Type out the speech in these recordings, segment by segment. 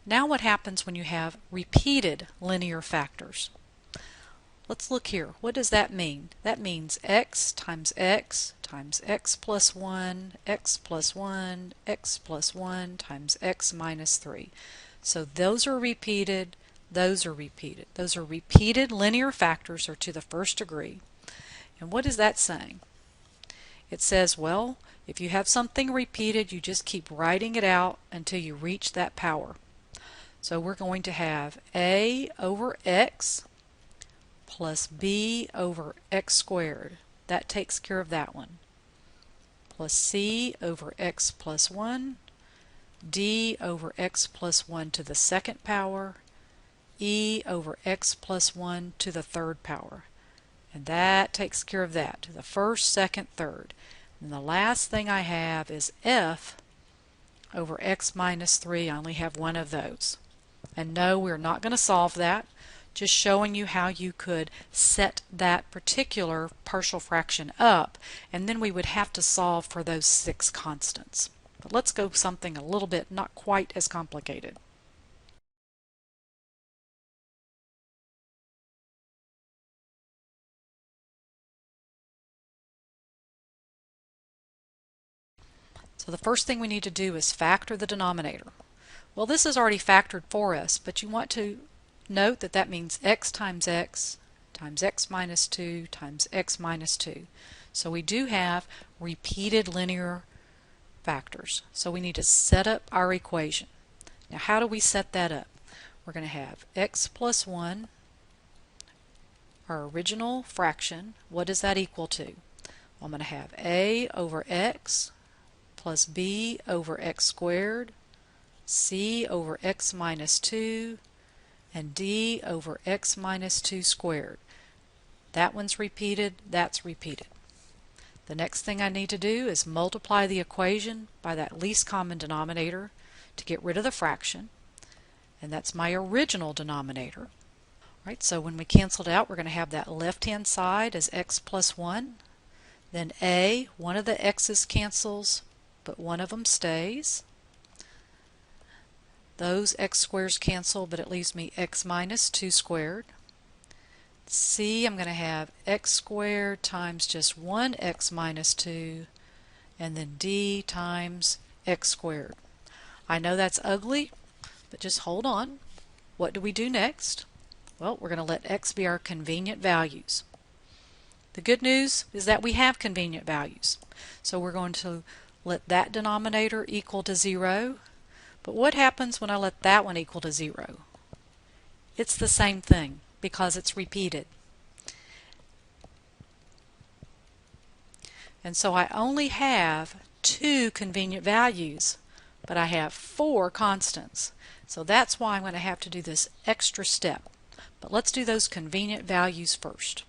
Now what happens when you have repeated linear factors? Let's look here. What does that mean? That means x times x plus 1, x plus 1, x plus 1 times x minus 3. So those are repeated, those are repeated. Those are repeated linear factors, or to the first degree. And what is that saying? It says, well, if you have something repeated, you just keep writing it out until you reach that power. So we're going to have a over x plus b over x squared. That takes care of that one. Plus c over x plus 1, d over x plus 1 to the second power, e over x plus 1 to the third power. And that takes care of that, to the first, second, third. And the last thing I have is f over x minus 3. I only have one of those. And no, we're not going to solve that. Just showing you how you could set that particular partial fraction up, and then we would have to solve for those 6 constants. But let's go something a little bit not quite as complicated. So the first thing we need to do is factor the denominator. Well, this is already factored for us, but you want to note that that means x times x minus 2 times x minus 2. So we do have repeated linear factors. So we need to set up our equation. Now how do we set that up? We're going to have x plus 1, our original fraction. What does that equal to? Well, I'm going to have a over x plus b over x squared, c over x minus 2, and d over x minus 2 squared. That one's repeated, that's repeated. The next thing I need to do is multiply the equation by that least common denominator to get rid of the fraction, and that's my original denominator. Right, so when we cancel it out, we're going to have that left-hand side as x plus 1. Then a, one of the x's cancels, but one of them stays. Those x squares cancel, but it leaves me x minus 2 squared. C, I'm going to have x squared times just 1x minus 2, and then d times x squared. I know that's ugly, but just hold on. What do we do next? Well, we're going to let x be our convenient values. The good news is that we have convenient values. So we're going to let that denominator equal to 0. But what happens when I let that one equal to 0? It's the same thing because it's repeated. And so I only have 2 convenient values, but I have 4 constants. So that's why I'm going to have to do this extra step. But let's do those convenient values first.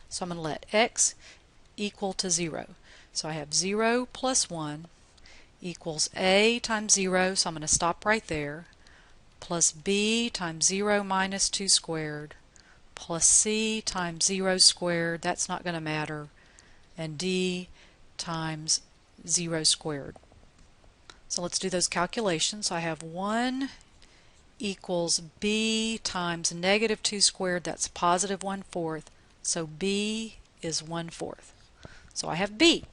So I'm going to let x equal to 0. So I have 0 plus 1 equals a times 0, so I'm going to stop right there, plus b times 0 minus 2 squared, plus c times 0 squared, that's not going to matter, and d times 0 squared. So let's do those calculations. So I have 1 equals b times negative 2 squared, that's positive 1/4, so b is 1/4. So I have b.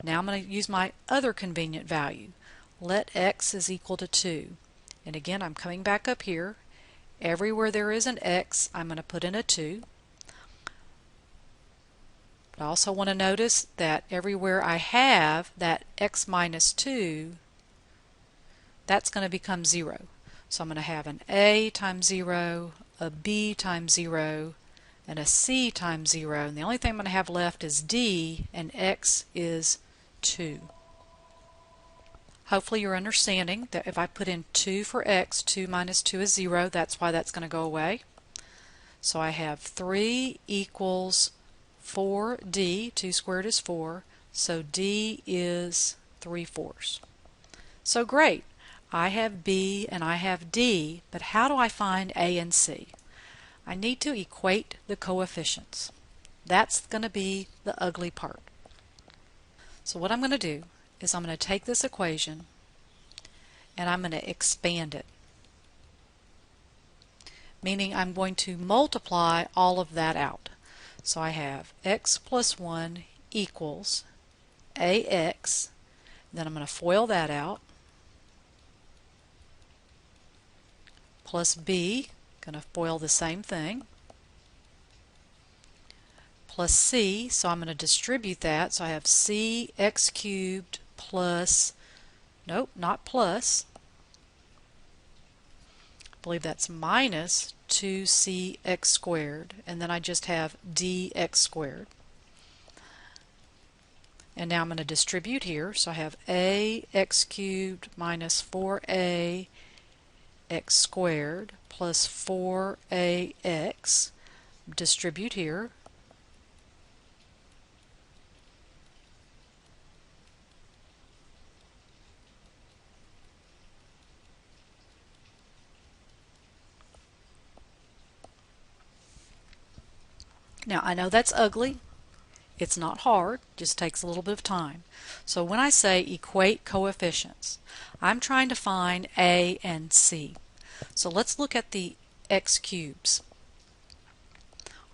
Now I'm going to use my other convenient value. Let x is equal to 2. And again, I'm coming back up here. Everywhere there is an x, I'm going to put in a 2. But I also want to notice that everywhere I have that x minus 2, that's going to become 0. So I'm going to have an a times 0, a b times 0, and a c times 0. And the only thing I'm going to have left is d, and x is 2. Hopefully you're understanding that if I put in 2 for x, 2 minus 2 is 0. That's why that's going to go away. So I have 3 equals 4d. 2 squared is 4. So d is 3/4. So great. I have b and I have d, but how do I find a and c? I need to equate the coefficients. That's going to be the ugly part. So what I'm going to do is I'm going to take this equation and I'm going to expand it, meaning I'm going to multiply all of that out. So I have x plus 1 equals ax, then I'm going to FOIL that out, plus b, going to FOIL the same thing, plus c, so I'm going to distribute that, so I have c x cubed plus, nope, not plus, I believe that's minus 2cx squared, and then I just have dx squared. And now I'm going to distribute here, so I have ax cubed minus 4a x squared plus 4ax, distribute here, now I know that's ugly, it's not hard, just takes a little bit of time. So when I say equate coefficients, I'm trying to find a and c. So let's look at the x cubes.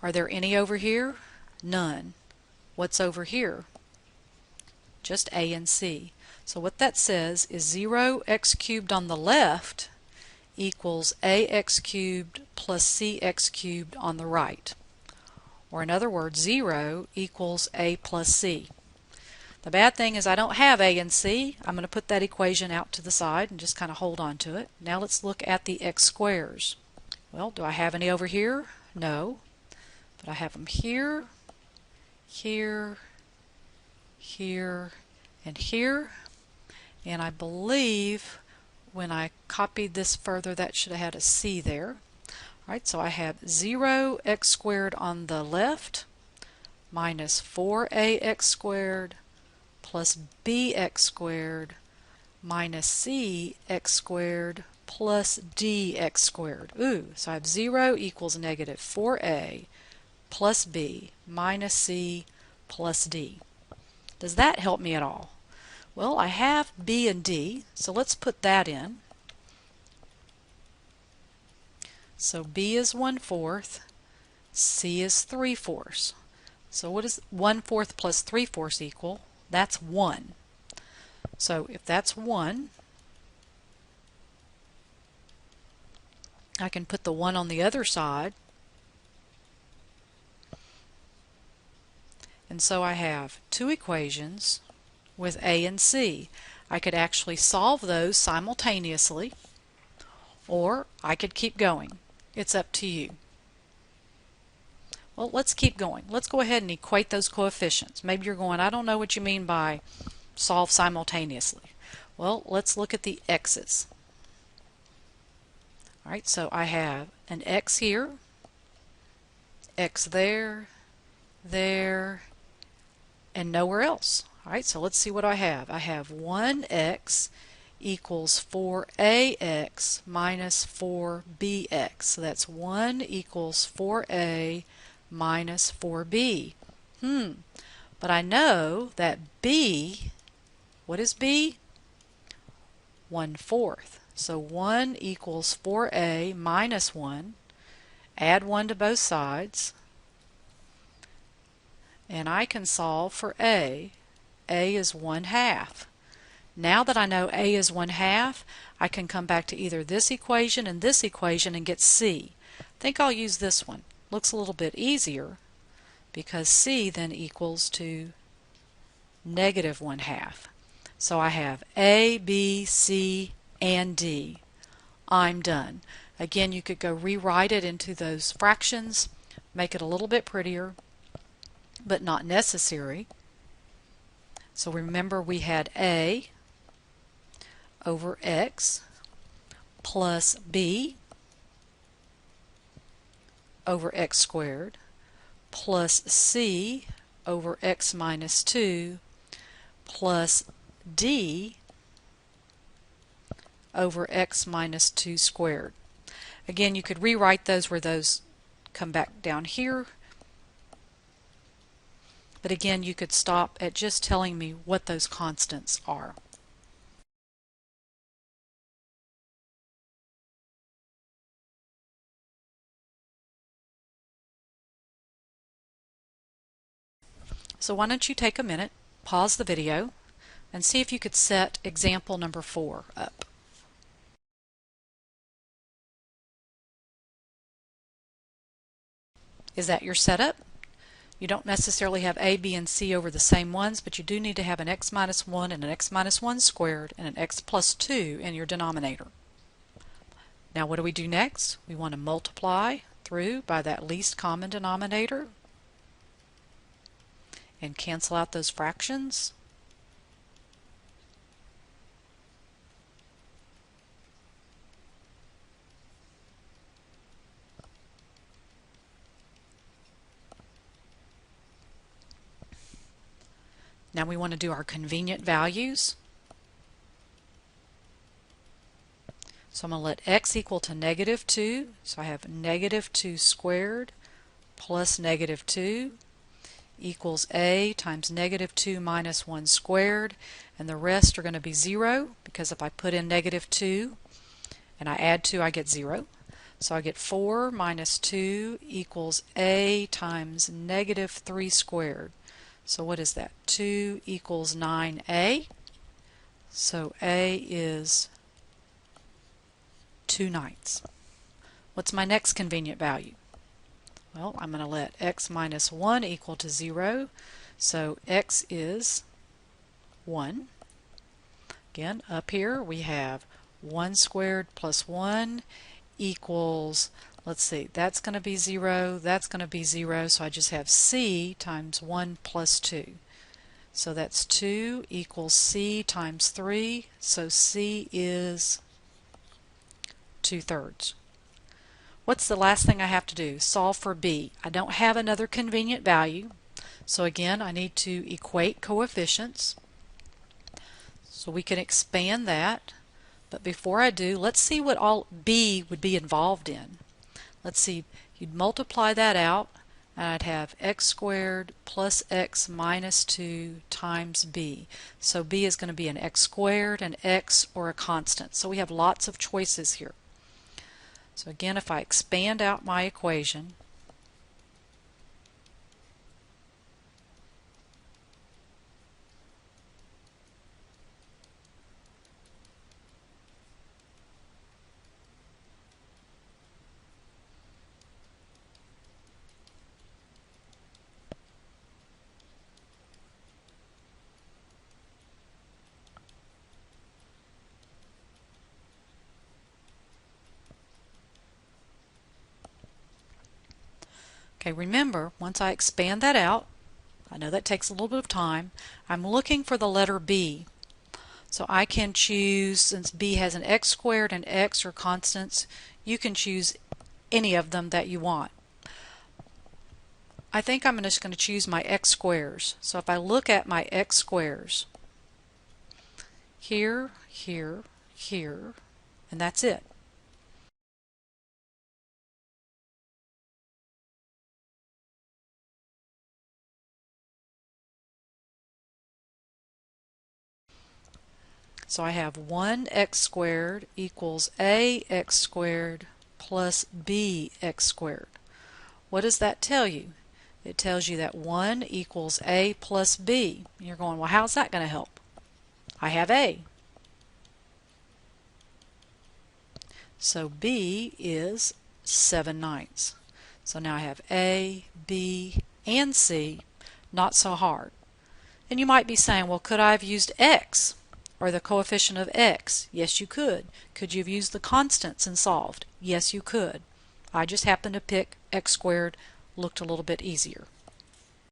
Are there any over here? None. What's over here? Just a and c. So what that says is 0x cubed on the left equals ax cubed plus cx cubed on the right. Or in other words, 0 equals a plus c. The bad thing is I don't have a and c. I'm going to put that equation out to the side and just kind of hold on to it. Now let's look at the x squares. Well, do I have any over here? No. But I have them here, here, here, and here. And I believe when I copied this further, that should have had a c there. Alright, so I have 0x squared on the left minus 4ax squared plus bx squared minus cx squared plus dx squared. Ooh, so I have 0 equals negative 4a plus b minus c plus d. Does that help me at all? Well, I have b and d, so let's put that in. So b is 1/4, c is 3/4. So what does 1/4 plus 3/4 equal? That's 1. So if that's 1, I can put the 1 on the other side. And so I have two equations with a and c. I could actually solve those simultaneously, or I could keep going. It's up to you. Well, let's keep going. Let's go ahead and equate those coefficients. Maybe you're going, I don't know what you mean by solve simultaneously. Well, let's look at the x's. Alright, so I have an x here, x there, there, and nowhere else. Alright, so let's see what I have. I have 1x equals 4ax minus 4bx. So that's 1 equals 4a minus 4b. But I know that b, what is b? 1/4. So 1 equals 4a minus 1. Add 1 to both sides. And I can solve for a. A is 1/2. Now that I know a is 1/2, I can come back to either this equation and get c. I think I'll use this one. Looks a little bit easier because c then equals to negative 1/2. So I have a, b, c, and d. I'm done. Again, you could go rewrite it into those fractions, make it a little bit prettier, but not necessary. So remember we had a over x plus b over x squared plus c over x minus 2 plus d over x minus 2 squared. Again, you could rewrite those where those come back down here. But again, you could stop at just telling me what those constants are. So why don't you take a minute, pause the video, and see if you could set example number 4 up. Is that your setup? You don't necessarily have a, b, and c over the same ones, but you do need to have an x minus 1 and an x minus 1 squared and an x plus 2 in your denominator. Now what do we do next? We want to multiply through by that least common denominator and cancel out those fractions. Now we want to do our convenient values. So I'm going to let x equal to negative 2. So I have negative 2 squared plus negative 2 equals a times negative 2 minus 1 squared. And the rest are going to be 0, because if I put in negative 2 and I add 2, I get 0. So I get 4 minus 2 equals a times negative 3 squared. So what is that? 2 equals 9a. So a is 2/9. What's my next convenient value? Well, I'm going to let x minus 1 equal to 0. So x is 1. Again, up here we have 1 squared plus 1 equals, let's see, that's going to be 0, that's going to be 0, so I just have c times 1 plus 2. So that's 2 equals c times 3, so c is 2/3. What's the last thing I have to do? Solve for b. I don't have another convenient value, so again I need to equate coefficients. So we can expand that. But before I do, let's see what all b would be involved in. Let's see, you'd multiply that out, and I'd have x squared plus x minus 2 times b. So b is going to be an x squared, an x, or a constant. So we have lots of choices here. So again, if I expand out my equation, okay, remember, once I expand that out, I know that takes a little bit of time, I'm looking for the letter b. So I can choose, since b has an x squared, an x, or constants, you can choose any of them that you want. I think I'm just going to choose my x squares. So if I look at my x squares, here, here, here, and that's it. So I have 1x squared equals ax squared plus bx squared. What does that tell you? It tells you that 1 equals a plus b. You're going, well, how's that going to help? I have a. So b is 7/9. So now I have a, b, and c. Not so hard. And you might be saying, well, could I have used x? Or the coefficient of x? Yes, you could. Could you have used the constants and solved? Yes, you could. I just happened to pick x squared, looked a little bit easier.